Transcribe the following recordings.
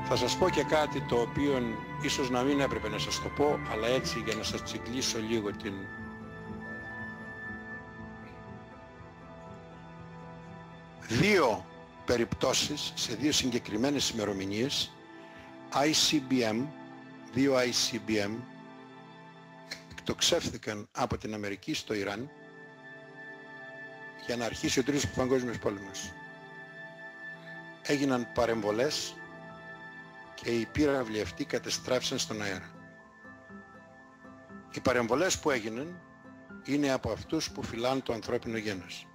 Θα σας πω και κάτι το οποίο ίσως να μην έπρεπε να σας το πω, αλλά έτσι για να σας τσιγκλίσω λίγο την... Δύο περιπτώσεις σε δύο συγκεκριμένες ημερομηνίες, δύο ICBM εκτοξεύθηκαν από την Αμερική στο Ιράν για να αρχίσει ο Τρίτος Παγκόσμιος Πόλεμος. Έγιναν παρεμβολές και οι πύραυλοι αυτοί κατεστράφησαν στον αέρα. Οι παρεμβολές που έγιναν είναι από αυτούς που φυλάνε το ανθρώπινο γένος.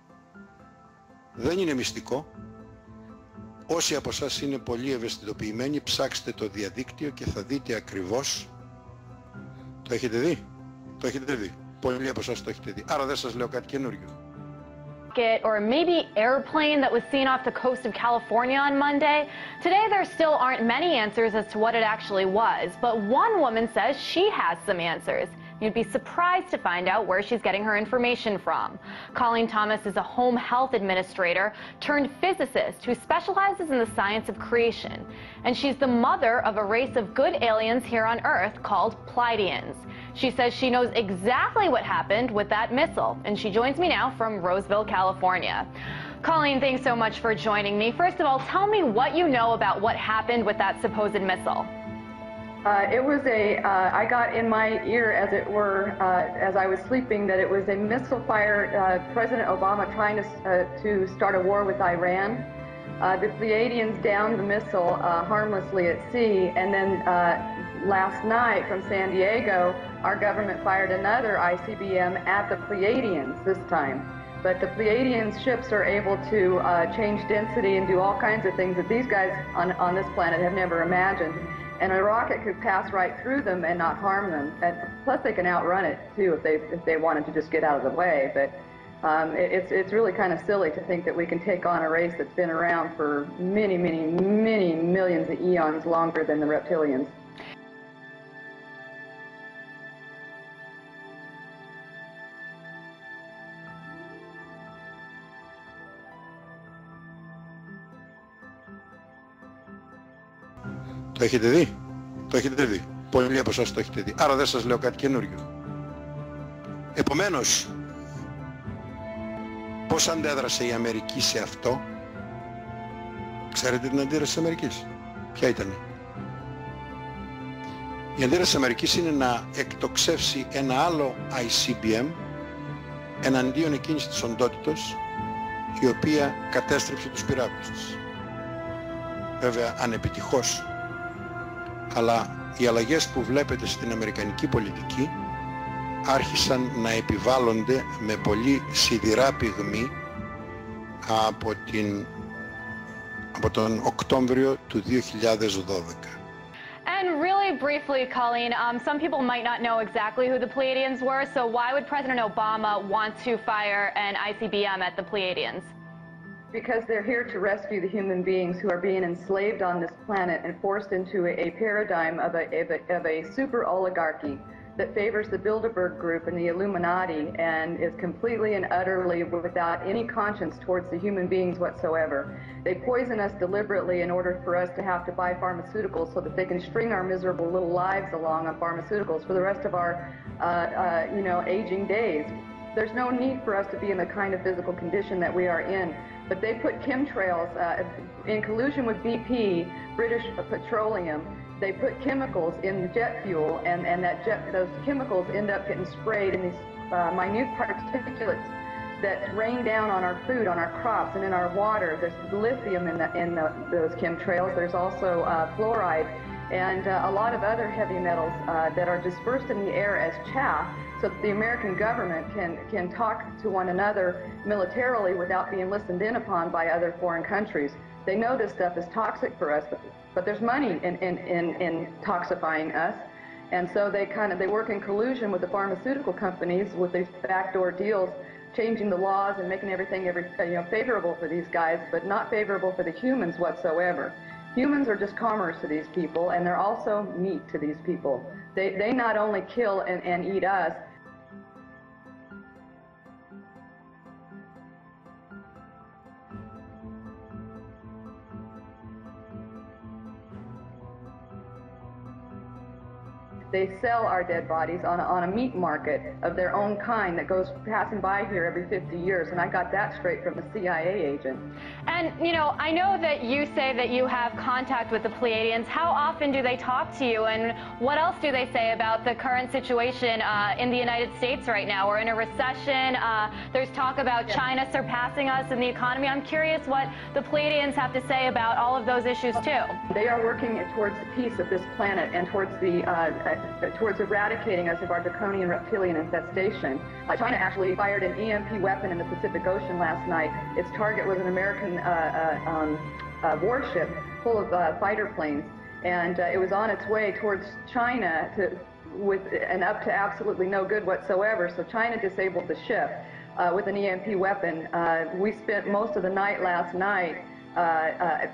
Δεν είναι μυστικό. Όσοι από εσάς είναι πολύ ευαισθητοποιημένοι, ψάξτε το διαδίκτυο και θα δείτε ακριβώς. Το έχετε δει? Το έχετε δει. Πολλοί από εσάς το έχετε δει. Άρα δεν σας λέω κάτι καινούριο. Or maybe airplane that was seen off the coast of California on Monday. Today there still aren't many answers as to what it actually was, but one woman says she has some answers. You'd be surprised to find out where she's getting her information from. Colleen Thomas is a home health administrator turned physicist who specializes in the science of creation. And she's the mother of a race of good aliens here on Earth called Pleiadians. She says she knows exactly what happened with that missile. And she joins me now from Roseville, California. Colleen, thanks so much for joining me. First of all, tell me what you know about what happened with that supposed missile. It was I got in my ear, as it were, as I was sleeping, that it was a missile fire, President Obama trying to start a war with Iran. The Pleiadians downed the missile harmlessly at sea, and then last night from San Diego, our government fired another ICBM at the Pleiadians this time. But the Pleiadians ships are able to change density and do all kinds of things that these guys on this planet have never imagined. And a rocket could pass right through them and not harm them. And plus, they can outrun it too if they wanted to just get out of the way. But it's really kind of silly to think that we can take on a race that's been around for many, many, many millions of eons longer than the reptilians. Το έχετε δει? Το έχετε δει. Πολλοί από εσάς το έχετε δει. Άρα δεν σας λέω κάτι καινούριο. Επομένως, πώς αντέδρασε η Αμερική σε αυτό? Ξέρετε την αντίδραση της Αμερικής? Ποια ήταν? Η αντίδραση της Αμερικής είναι να εκτοξεύσει ένα άλλο ICBM εναντίον εκείνης της οντότητος η οποία κατέστρεψε τους πυράβλους της. Βέβαια ανεπιτυχώς. Αλλά οι αλλαγές που βλέπετε στην αμερικανική πολιτική άρχισαν να επιβάλλονται με πολύ σιδηρά πυγμή από τον Οκτώβριο του 2012. And really briefly, Colleen, some people might not know exactly who the Pleiadians were, so why would President Obama want to fire an ICBM at the Pleiadians? Because they're here to rescue the human beings who are being enslaved on this planet and forced into a paradigm of a super oligarchy that favors the Bilderberg Group and the Illuminati and is completely and utterly without any conscience towards the human beings whatsoever. They poison us deliberately in order for us to have to buy pharmaceuticals so that they can string our miserable little lives along on pharmaceuticals for the rest of our, aging days. There's no need for us to be in the kind of physical condition that we are in. But they put chemtrails in collusion with BP, British Petroleum. They put chemicals in jet fuel, and those chemicals end up getting sprayed in these minute particulates that rain down on our food, on our crops, and in our water. There's lithium in those chemtrails. There's also fluoride and a lot of other heavy metals that are dispersed in the air as chaff, so that the American government can talk to one another militarily without being listened in upon by other foreign countries. They know this stuff is toxic for us, but there's money in toxifying us. And so they work in collusion with the pharmaceutical companies with these backdoor deals, changing the laws and making everything favorable for these guys, but not favorable for the humans whatsoever. Humans are just commerce to these people, and they're also meat to these people. They not only kill and eat us, they sell our dead bodies on a meat market of their own kind that goes passing by here every 50 years. And I got that straight from a CIA agent. And, you know, I know that you say that you have contact with the Pleiadians. How often do they talk to you, and what else do they say about the current situation in the United States right now? We're in a recession. There's talk about China surpassing us in the economy. I'm curious what the Pleiadians have to say about all of those issues, too. They are working towards the peace of this planet and towards eradicating us of our draconian reptilian infestation. China actually fired an EMP weapon in the Pacific Ocean last night. Its target was an American warship full of fighter planes, and it was on its way towards China and up to absolutely no good whatsoever. So China disabled the ship with an EMP weapon. We spent most of the night last night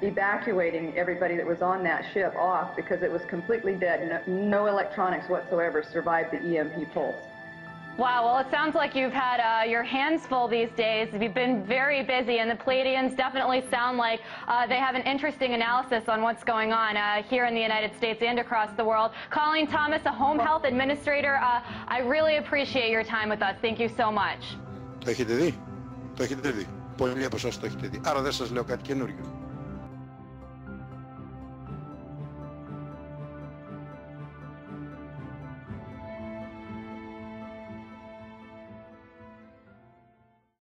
evacuating everybody that was on that ship off because it was completely dead. No electronics whatsoever survived the EMP pulse. Wow, well, it sounds like you've had your hands full these days. You've been very busy, and the Pleiadians definitely sound like they have an interesting analysis on what's going on here in the United States and across the world. Colleen Thomas, a home health administrator, I really appreciate your time with us. Thank you so much. Το έχετε δει. Το έχετε δει. Πολλοί από εσάς το έχετε δει. Άρα δεν σας λέω κάτι καινούριο.